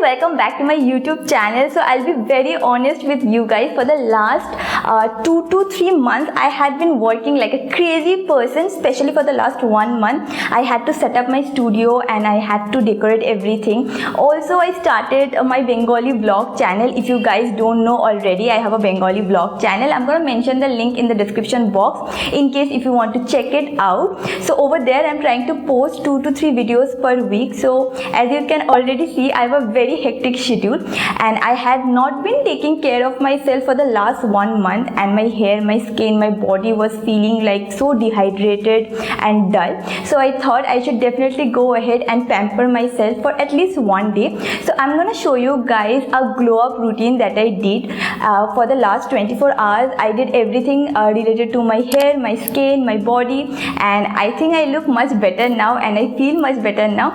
welcome back to my YouTube channel. So I'll be very honest with you guys. For the last 2 to 3 months, I had been working like a crazy person. Especially for the last 1 month, I had to set up my studio and I had to decorate everything. Also, I started my Bengali vlog channel. If you guys don't know already, I have a Bengali vlog channel. I'm gonna mention the link in the description box in case if you want to check it out. So over there, I'm trying to post 2 to 3 videos per week. So as you can already see, I have a very hectic schedule and I had not been taking care of myself for the last 1 month, and my hair, my skin, my body was feeling like so dehydrated and dull. So I thought I should definitely go ahead and pamper myself for at least one day. So I'm gonna show you guys a glow up routine that I did for the last 24 hours. I did everything related to my hair, my skin, my body, and I think I look much better now and I feel much better now.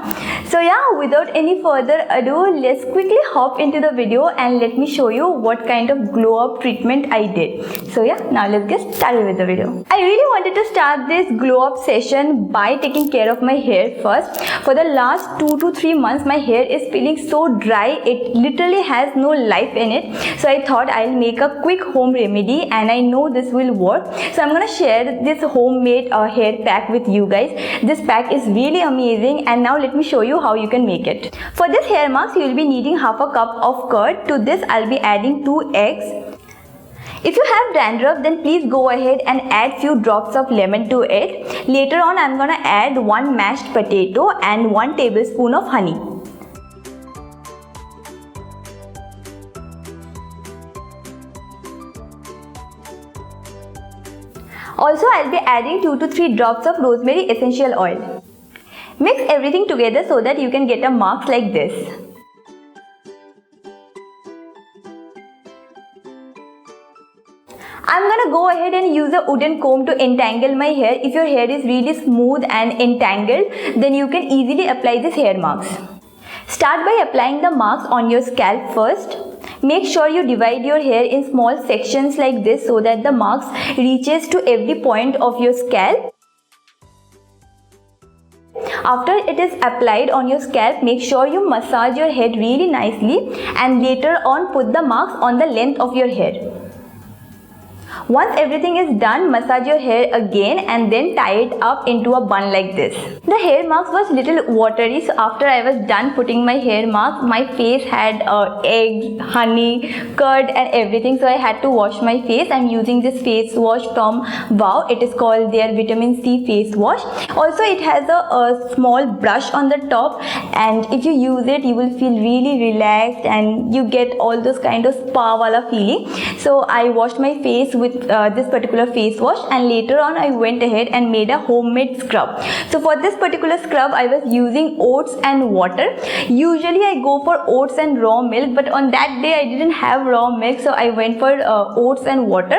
So yeah, without any further ado, let's quickly hop into the video and let me show you what kind of glow up treatment I did. So yeah, now let's get started with the video. I really wanted to start this glow up session by taking care of my hair first. For the last 2 to 3 months, my hair is feeling so dry, it literally has no life in it. So I thought I'll make a quick home remedy and I know this will work. So I'm gonna share this homemade hair pack with you guys. This pack is really amazing, and now let me show you how you can make it. For this hair mask, you will be needing half a cup of curd. To this, I'll be adding 2 eggs. If you have dandruff, then please go ahead and add few drops of lemon to it. Later on, I'm gonna add 1 mashed potato and 1 tablespoon of honey. Also, I'll be adding 2 to 3 drops of rosemary essential oil. Mix everything together so that you can get a mask like this. I'm gonna go ahead and use a wooden comb to entangle my hair. If your hair is really smooth and entangled, then you can easily apply this hair mask. Start by applying the mask on your scalp first. Make sure you divide your hair in small sections like this so that the mask reaches to every point of your scalp. After it is applied on your scalp, make sure you massage your head really nicely and later on put the mask on the length of your hair. Once everything is done, massage your hair again and then tie it up into a bun like this. The hair mask was little watery, so after I was done putting my hair mask, my face had eggs, honey, curd and everything, so I had to wash my face. I'm using this face wash from Wow. It is called their vitamin C face wash. Also, it has a small brush on the top, and if you use it, you will feel really relaxed and you get all those kind of spa wala feeling. So I washed my face with this particular face wash, and later on I went ahead and made a homemade scrub. So for this particular scrub, I was using oats and water. Usually I go for oats and raw milk, but on that day I didn't have raw milk, so I went for oats and water.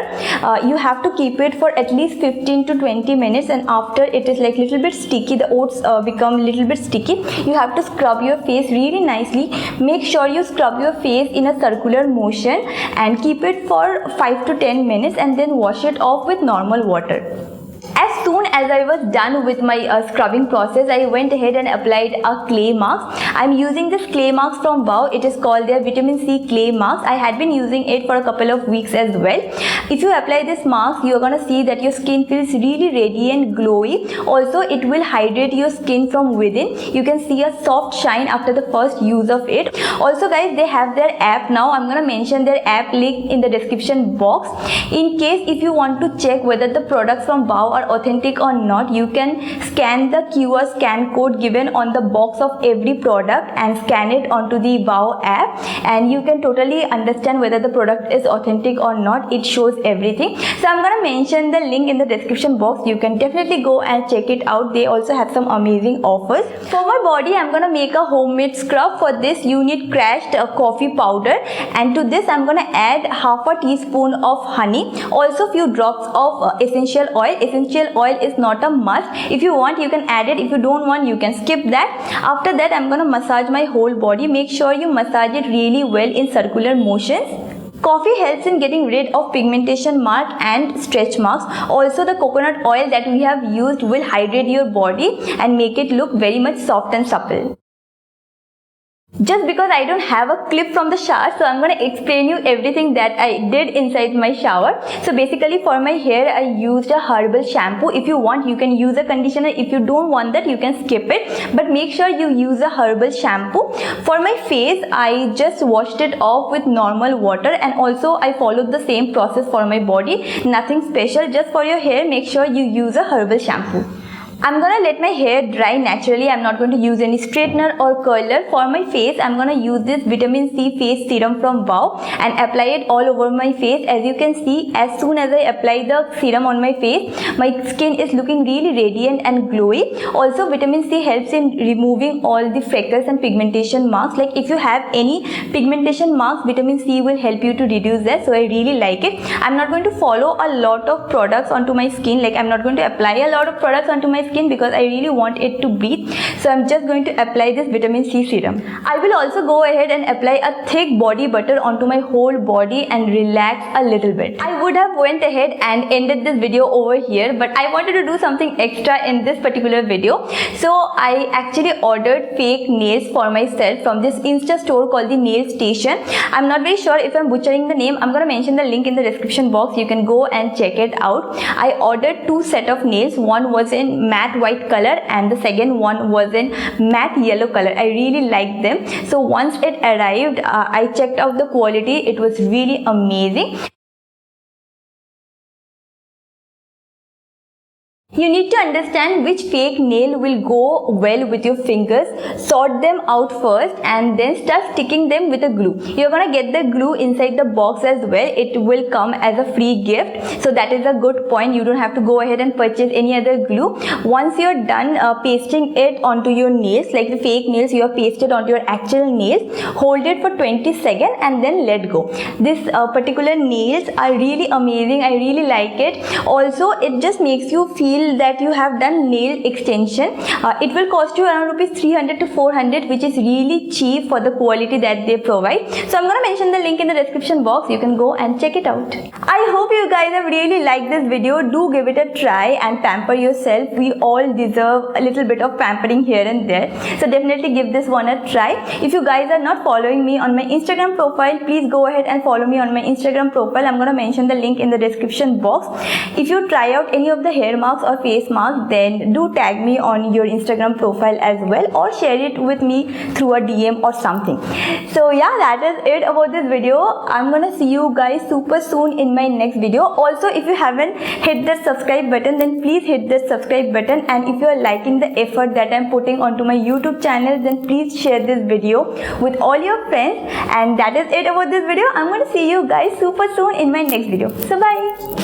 You have to keep it for at least 15 to 20 minutes, and after it is like little bit sticky, the oats become little bit sticky. You have to scrub your face really nicely. Make sure you scrub your face in a circular motion and keep it for 5 to 10 minutes and then wash it off with normal water. As soon as I was done with my scrubbing process, I went ahead and applied a clay mask. I'm using this clay mask from Wow. It is called their vitamin C clay mask. I had been using it for a couple of weeks as well. If you apply this mask, you're gonna see that your skin feels really radiant, glowy. Also, it will hydrate your skin from within. You can see a soft shine after the first use of it. Also guys, they have their app now. I'm gonna mention their app link in the description box. In case if you want to check whether the products from Wow are authentic or not, you can scan the QR scan code given on the box of every product and scan it onto the Wow app, and you can totally understand whether the product is authentic or not. It shows everything. So I'm gonna mention the link in the description box. You can definitely go and check it out. They also have some amazing offers. For my body, I'm gonna make a homemade scrub. For this, you need crushed coffee powder, and to this I'm gonna add half a teaspoon of honey, also few drops of essential oil. Essential oil is not a must. If you want, you can add it. If you don't want, you can skip that. After that, I'm gonna massage my whole body. Make sure you massage it really well in circular motions. Coffee helps in getting rid of pigmentation mark and stretch marks. Also, the coconut oil that we have used will hydrate your body and make it look very much soft and supple. Just because I don't have a clip from the shower, so I'm going to explain you everything that I did inside my shower. So basically for my hair, I used a herbal shampoo. If you want, you can use a conditioner. If you don't want that, you can skip it. But make sure you use a herbal shampoo. For my face, I just washed it off with normal water, and also I followed the same process for my body. Nothing special. Just for your hair, make sure you use a herbal shampoo. I'm gonna let my hair dry naturally. I'm not going to use any straightener or curler. For my face, I'm gonna use this vitamin C face serum from Wow and apply it all over my face. As you can see, as soon as I apply the serum on my face, my skin is looking really radiant and glowy. Also, vitamin C helps in removing all the freckles and pigmentation marks. Like if you have any pigmentation marks, vitamin C will help you to reduce that. So I really like it. I'm not going to follow a lot of products onto my skin. Like I'm not going to apply a lot of products onto my skin because I really want it to breathe. So I'm just going to apply this vitamin C serum. I will also go ahead and apply a thick body butter onto my whole body and relax a little bit. I would have went ahead and ended this video over here, but I wanted to do something extra in this particular video. So I actually ordered fake nails for myself from this Insta store called the Nail Station. I'm not very sure if I'm butchering the name. I'm gonna mention the link in the description box. You can go and check it out. I ordered 2 sets of nails. One was in matte white color and the second one was in matte yellow color. I really liked them. So once it arrived, I checked out the quality. It was really amazing. You need to understand which fake nail will go well with your fingers. Sort them out first and then start sticking them with a glue. You're gonna get the glue inside the box as well. It will come as a free gift. So that is a good point. You don't have to go ahead and purchase any other glue. Once you're done pasting it onto your nails, like the fake nails you have pasted onto your actual nails, hold it for 20 seconds and then let go. This particular nails are really amazing. I really like it. Also, it just makes you feel that you have done nail extension. It will cost you around rupees 300 to 400, which is really cheap for the quality that they provide. So I'm gonna mention the link in the description box. You can go and check it out. I hope you guys have really liked this video. Do give it a try and pamper yourself. We all deserve a little bit of pampering here and there. So definitely give this one a try. If you guys are not following me on my Instagram profile, please go ahead and follow me on my Instagram profile. I'm gonna mention the link in the description box. If you try out any of the hair marks or face mask, then do tag me on your Instagram profile as well, or share it with me through a DM or something. So yeah, that is it about this video. I'm gonna see you guys super soon in my next video. Also, if you haven't hit the subscribe button, then please hit the subscribe button, and if you are liking the effort that I'm putting onto my YouTube channel, then please share this video with all your friends. And that is it about this video. I'm gonna see you guys super soon in my next video. So bye.